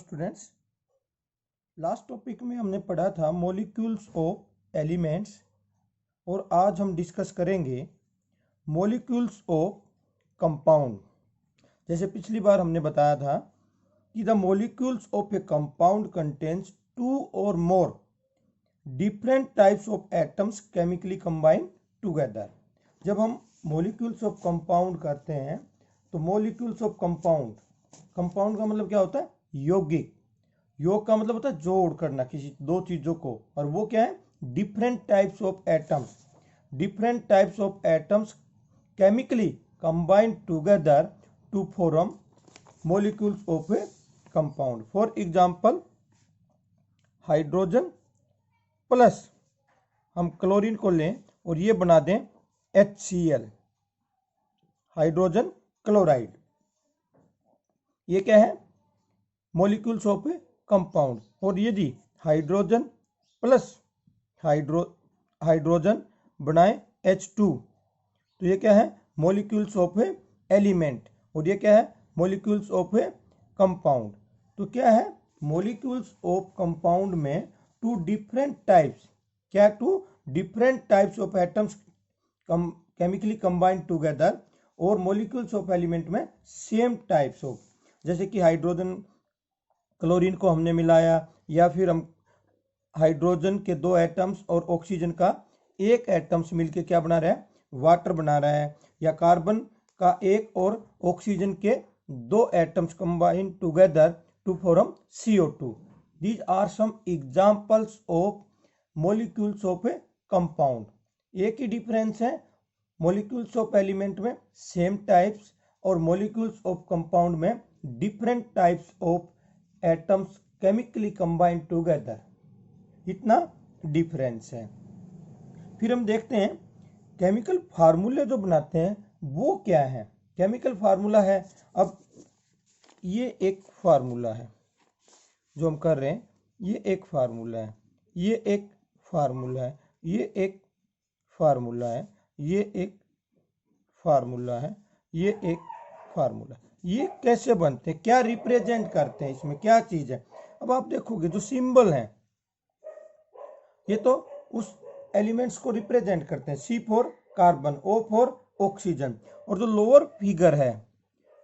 Students, last topic में हमने पढ़ा था मॉलिक्यूल्स ऑफ एलिमेंट्स और आज हम डिस्कस करेंगे मॉलिक्यूल्स ऑफ कंपाउंड। जैसे पिछली बार हमने बताया था कि the molecules of a compound contains two और more different types of atoms chemically combine together. जब हम मॉलिक्यूल्स ऑफ कंपाउंड करते हैं तो मॉलिक्यूल्स ऑफ कंपाउंड, कंपाउंड का मतलब क्या होता है? यौगिक। योग का मतलब होता है जोड़ करना किसी दो चीजों को, और वो क्या है? Different types of atoms. Different types of atoms chemically combine together to form molecules of a compound. For example, hydrogen plus हम क्लोरीन को लें और ये बना दें HCl, हाइड्रोजन क्लोराइड। ये क्या है? Molecules of a compound. और यदि हाइड्रोजन प्लस हाइड्रोजन बनाए H2 तो ये क्या है? Molecules of a element. और ये क्या है? Molecules of a compound. तो क्या है? मॉलिक्यूल्स ऑफ कंपाउंड में टू डिफरेंट टाइप्स, क्या? Two different types of atoms chemically combined together. और मॉलिक्यूल्स ऑफ एलिमेंट में सेम टाइप्स ऑफ, जैसे कि हाइड्रोजन क्लोरीन को हमने मिलाया, या फिर हम हाइड्रोजन के दो एटम्स और ऑक्सीजन का एक एटम्स मिलके क्या बना रहा है? वाटर बना रहा है। या कार्बन का एक और ऑक्सीजन के दो atoms combine together to form CO2। These are some examples of molecules of a compound। एक ही डिफरेंस है, मॉलिक्यूल्स ऑफ एलिमेंट में सेम टाइप्स और मॉलिक्यूल्स ऑफ कंपाउंड में different types of atoms chemically combine together. इतना difference है। फिर हम देखते हैं केमिकल फार्मूले जो बनाते हैं वो क्या है। केमिकल फार्मूला है, अब ये एक फार्मूला है जो हम कर रहे हैं, ये एक फार्मूला है, ये एक फार्मूला है, ये एक फार्मूला है, ये एक फार्मूला है, ये एक फार्मूला। ये कैसे बनते हैं, क्या रिप्रेजेंट करते हैं, इसमें क्या चीज है? अब आप देखोगे जो सिंबल है ये तो उस एलिमेंट्स को रिप्रेजेंट करते हैं। C for carbon, O for oxygen. और जो लोअर फिगर है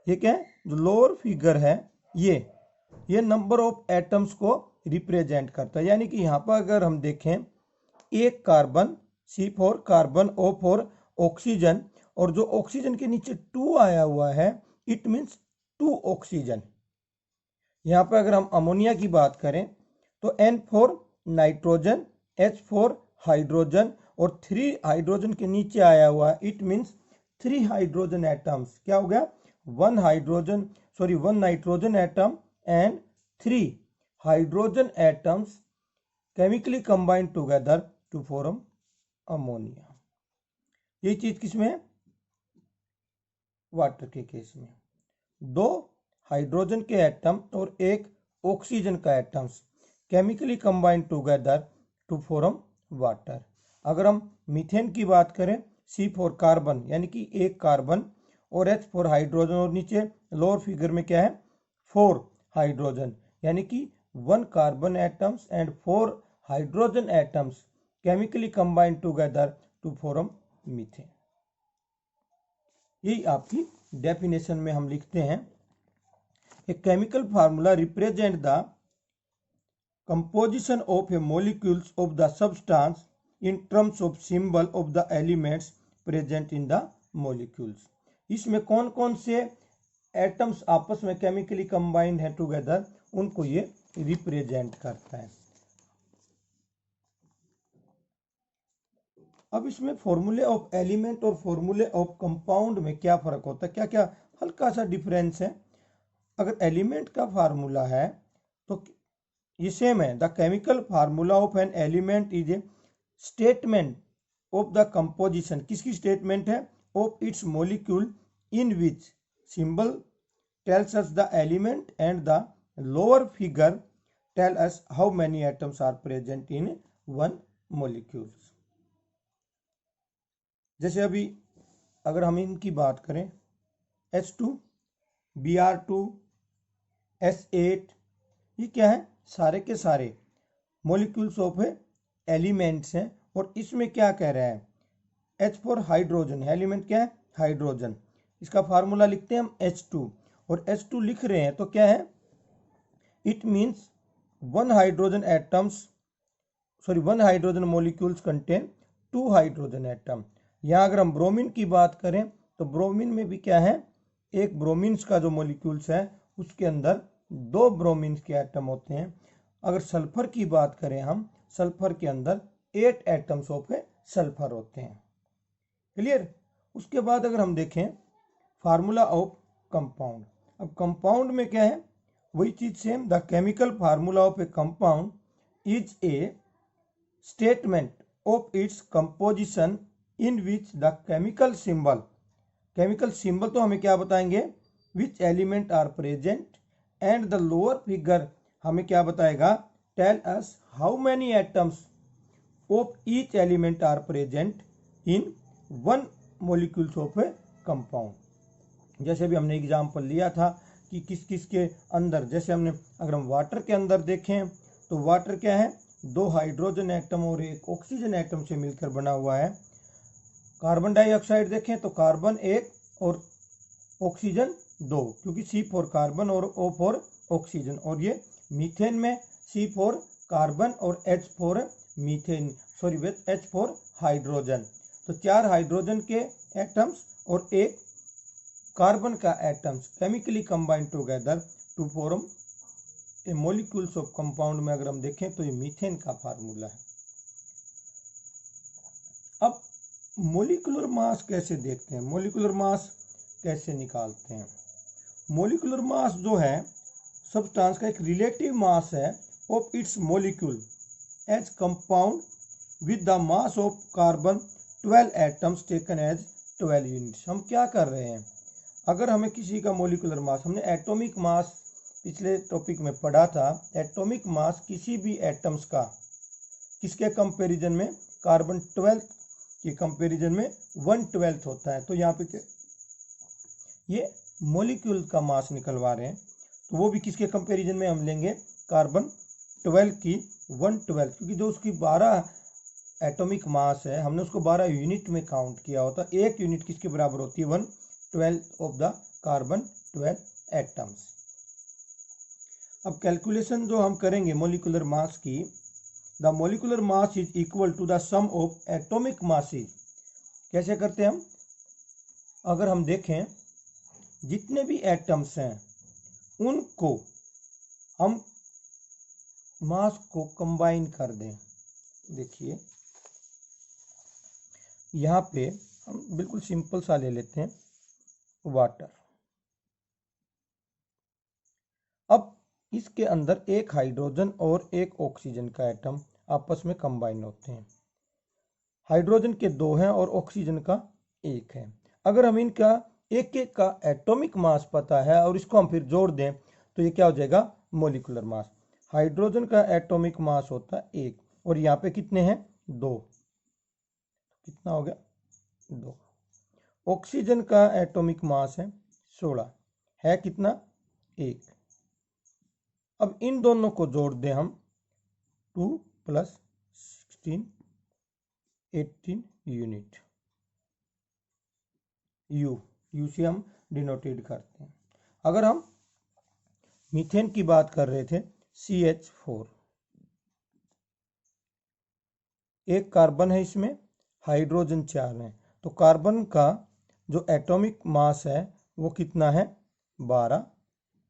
ये क्या है? जो लोअर फिगर है ये नंबर ऑफ एटम्स को रिप्रेजेंट करता है। यानी कि यहाँ पर अगर हम देखें, एक carbon, C for carbon, O for oxygen, और जो ऑक्सीजन के नीचे 2 आया हुआ है इट मीन्स 2 ऑक्सीजन। यहाँ पर अगर हम अमोनिया की बात करें तो N for nitrogen, H for hydrogen, और 3 हाइड्रोजन के नीचे आया हुआ है इट मीन्स 3 हाइड्रोजन एटम्स। क्या हो गया? 1 nitrogen atom and 3 hydrogen atoms chemically combine together to form ammonia. ये चीज किसमें है? वाटर के केस में। 2 हाइड्रोजन के एटम और एक ऑक्सीजन का atoms chemically combine together to form water. अगर हम मीथेन की बात करें, C फॉर कार्बन यानी कि एक कार्बन, और H फॉर हाइड्रोजन, और नीचे लोअर फिगर में क्या है? 4 हाइड्रोजन, यानी कि 1 carbon atoms and 4 hydrogen atoms chemically combine together to form methane. यही आपकी डेफिनेशन में हम लिखते हैं, a chemical formula represent the composition of a molecules of the substance in terms of symbol of the elements present in the molecules। इसमें कौन कौन से एटम्स आपस में केमिकली कंबाइंड है टुगेदर, उनको ये रिप्रेजेंट करता है। अब इसमें फॉर्मूले ऑफ एलिमेंट और फॉर्मूले ऑफ कंपाउंड में क्या फर्क होता है, क्या क्या हल्का सा डिफरेंस है। अगर एलिमेंट का फार्मूला है तो ये सेम है। The chemical formula of an element is a statement of the composition, किसकी स्टेटमेंट है? Of its molecule in which symbol tells us the element and the lower figure tell us how many atoms are present in one molecule. जैसे अभी अगर हम इनकी बात करें, H2, Br2, S8, ये क्या है, सारे के सारे मॉलिक्यूल्स ऑफ एलिमेंट्स हैं। और इसमें क्या कह रहा है, H फॉर हाइड्रोजन, एलिमेंट क्या है, हाइड्रोजन। इसका फार्मूला लिखते हैं हम H2, और H2 लिख रहे हैं तो क्या है, it means one hydrogen molecules contain 2 hydrogen atom. यहाँ अगर हम ब्रोमीन की बात करें तो ब्रोमीन में भी क्या है, एक ब्रोमीन्स का जो मॉलिक्यूल्स है उसके अंदर 2 ब्रोमीन्स के एटम होते हैं। अगर सल्फर की बात करें हम, सल्फर के अंदर 8 एटम्स ऑफ सल्फर होते हैं। क्लियर। उसके बाद अगर हम देखें फार्मूला ऑफ कंपाउंड, अब कंपाउंड में क्या है, वही चीज same, the chemical formula of a compound is a statement of its composition in which the chemical symbol तो हमें क्या बताएंगे, which element are present, and the lower figure हमें क्या बताएगा, tell us how many atoms of each element are present in one molecules of a compound. जैसे भी हमने एग्जाम्पल लिया था कि किस किस के अंदर, जैसे हमने अगर हम वाटर के अंदर देखें तो वाटर क्या है, 2 हाइड्रोजन एटम और 1 ऑक्सीजन एटम से मिलकर बना हुआ है। कार्बन डाइऑक्साइड देखें तो कार्बन 1 और ऑक्सीजन 2, क्योंकि C फॉर कार्बन और O फॉर ऑक्सीजन। और ये मीथेन में C फॉर कार्बन और H for methane, H for hydrogen. तो 4 हाइड्रोजन के एटम्स और 1 कार्बन का atoms chemically combined together to form a molecules of compound में अगर हम देखें तो ये मीथेन का फार्मूला है। अब मॉलिक्यूलर मास कैसे देखते हैं, मॉलिक्यूलर मास कैसे निकालते हैं। मॉलिक्यूलर मास जो है सब्सटेंस का एक रिलेटिव मास है of its molecule as compound with the mass of carbon 12 atoms taken as 12 units. हम क्या कर रहे हैं, अगर हमें किसी का मॉलिक्यूलर मास, हमने एटॉमिक मास पिछले टॉपिक में पढ़ा था, एटॉमिक मास किसी भी एटम्स का किसके कंपैरिजन में, कार्बन 12 के कंपैरिजन में 1/12 होता है। तो यहाँ पे ये मॉलिक्यूल का मास निकलवा रहे हैं, तो वो भी किसके कंपैरिजन में हम लेंगे, कार्बन 12 की 1/12, क्योंकि जो उसकी 12 एटॉमिक मास है हमने उसको 12 यूनिट में काउंट किया होता। एक यूनिट किसके बराबर होती है, 1/12 ऑफ द कार्बन 12 एटम्स। अब कैलकुलेशन जो हम करेंगे मॉलिक्यूलर मास की, the molecular mass is equal to the sum of atomic masses. कैसे करते हैं हम, अगर हम देखें जितने भी एटम्स हैं उनको हम मास को कंबाइन कर दें। देखिए यहाँ पे हम बिल्कुल सिंपल सा ले लेते हैं वाटर। अब इसके अंदर एक हाइड्रोजन और एक ऑक्सीजन का एटम आपस में कंबाइन होते हैं। हाइड्रोजन के 2 हैं और ऑक्सीजन का 1 है। अगर हम इनका एक एक का एटॉमिक मास पता है और इसको हम फिर जोड़ दें तो ये क्या हो जाएगा, मॉलिक्यूलर मास। हाइड्रोजन का एटॉमिक मास होता है 1 और यहाँ पे कितने हैं, 2, कितना हो गया, 2। ऑक्सीजन का एटॉमिक मास है 16, है कितना, 1। अब इन दोनों को जोड़ दें हम, 2 + 16 18 यूनिट। यू से हम डिनोटेड करते हैं। अगर हम मीथेन की बात कर रहे थे, CH4, एक कार्बन है इसमें, हाइड्रोजन 4 है, तो कार्बन का जो एटॉमिक मास है वो कितना है, 12,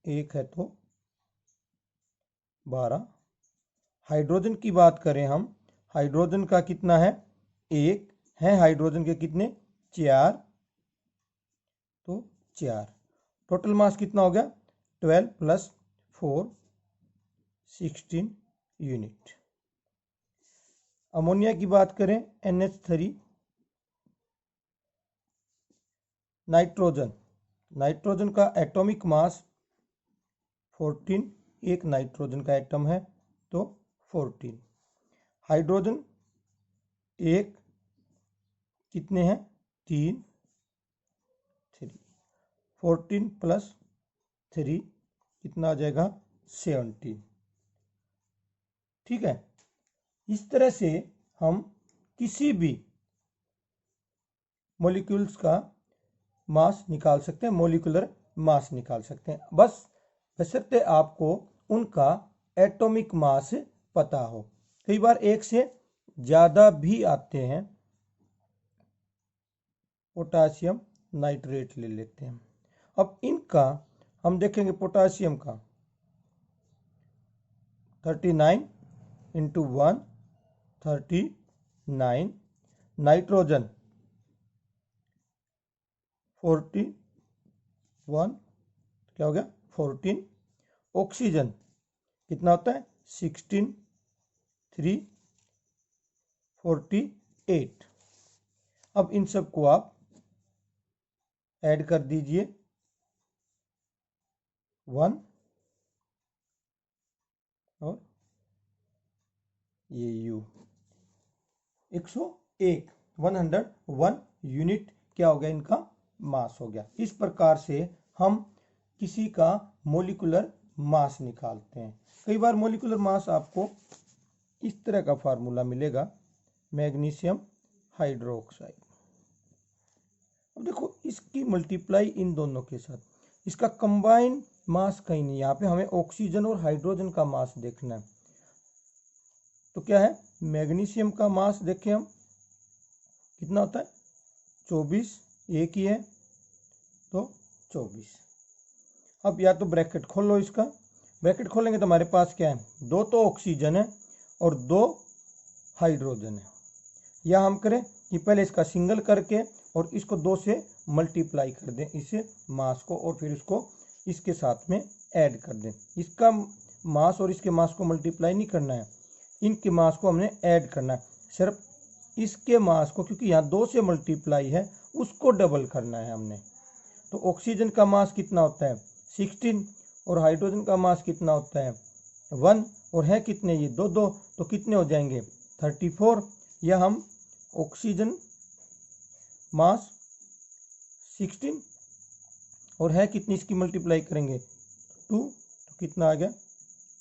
1 है तो 12। हाइड्रोजन की बात करें हम, हाइड्रोजन का कितना है, 1 है, हाइड्रोजन के कितने, 4, तो 4। टोटल मास कितना हो गया, 12 + 4 16 यूनिट। अमोनिया की बात करें, NH3, नाइट्रोजन का एटॉमिक मास 14, एक नाइट्रोजन का एटम है तो 14। हाइड्रोजन 1, कितने हैं, 3, 14 + 3 कितना आ जाएगा, 17। ठीक है। इस तरह से हम किसी भी मॉलिक्यूल्स का मास निकाल सकते हैं, मॉलिक्यूलर मास निकाल सकते हैं, बस बशर्ते आपको उनका एटॉमिक मास पता हो। कई बार एक से ज़्यादा भी आते हैं। पोटासियम नाइट्रेट ले लेते हैं। अब इनका हम देखेंगे, पोटासियम का 39 इंटू 1 39, नाइट्रोजन 41, क्या हो गया 14, ऑक्सीजन कितना होता है 16, 3, 48। अब इन सबको आप ऐड कर दीजिए, 1 और ये U 101, 101 यूनिट क्या हो गया, इनका मास हो गया। इस प्रकार से हम किसी का मोलिकुलर मास निकालते हैं। कई बार मोलिकुलर मास आपको इस तरह का फार्मूला मिलेगा, मैग्नीशियम हाइड्रोक्साइड। अब देखो इसकी मल्टीप्लाई इन दोनों के साथ, इसका कंबाइन मास कहीं नहीं, यहाँ पे हमें ऑक्सीजन और हाइड्रोजन का मास देखना है। तो क्या है, मैग्नीशियम का मास देखें हम कितना होता है 24, एक ही है तो 24। अब या तो ब्रैकेट खोल लो, इसका ब्रैकेट खोलेंगे तो हमारे पास क्या है, 2 तो ऑक्सीजन है और 2 हाइड्रोजन है। या हम करें कि पहले इसका सिंगल करके और इसको 2 से मल्टीप्लाई कर दें इस मास को, और फिर इसको इसके साथ में ऐड कर दें। इसका मास और इसके मास को मल्टीप्लाई नहीं करना है, इनके मास को हमने ऐड करना है। सिर्फ इसके मास को, क्योंकि यहाँ 2 से मल्टीप्लाई है, उसको डबल करना है हमने। तो ऑक्सीजन का मास कितना होता है 16 और हाइड्रोजन का मास कितना होता है 1, और है कितने ये 2 2, तो कितने हो जाएंगे 34। या हम ऑक्सीजन मास 16 और है कितनी, इसकी मल्टीप्लाई करेंगे 2, तो कितना आ गया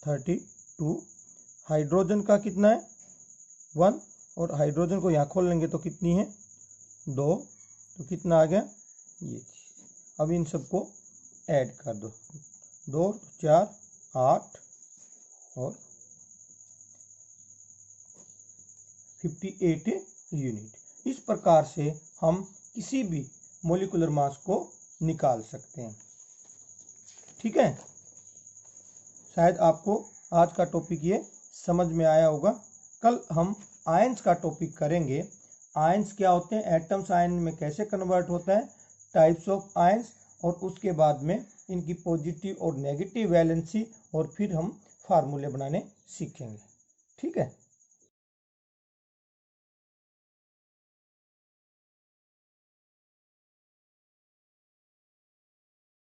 32। हाइड्रोजन का कितना है 1, और हाइड्रोजन को यहाँ खोल लेंगे तो कितनी है 2, तो कितना आ गया ये चीज। अब इन सबको ऐड कर दो, 2 4 8 और 58 यूनिट। इस प्रकार से हम किसी भी मोलिकुलर मास को निकाल सकते हैं। ठीक है, शायद आपको आज का टॉपिक ये समझ में आया होगा। कल हम आयंस का टॉपिक करेंगे। आयंस क्या होते हैं, एटम्स आयन में कैसे कन्वर्ट होता है, टाइप्स ऑफ आयंस, और उसके बाद में इनकी पॉजिटिव और नेगेटिव वैलेंसी, और फिर हम फार्मूले बनाने सीखेंगे। ठीक है।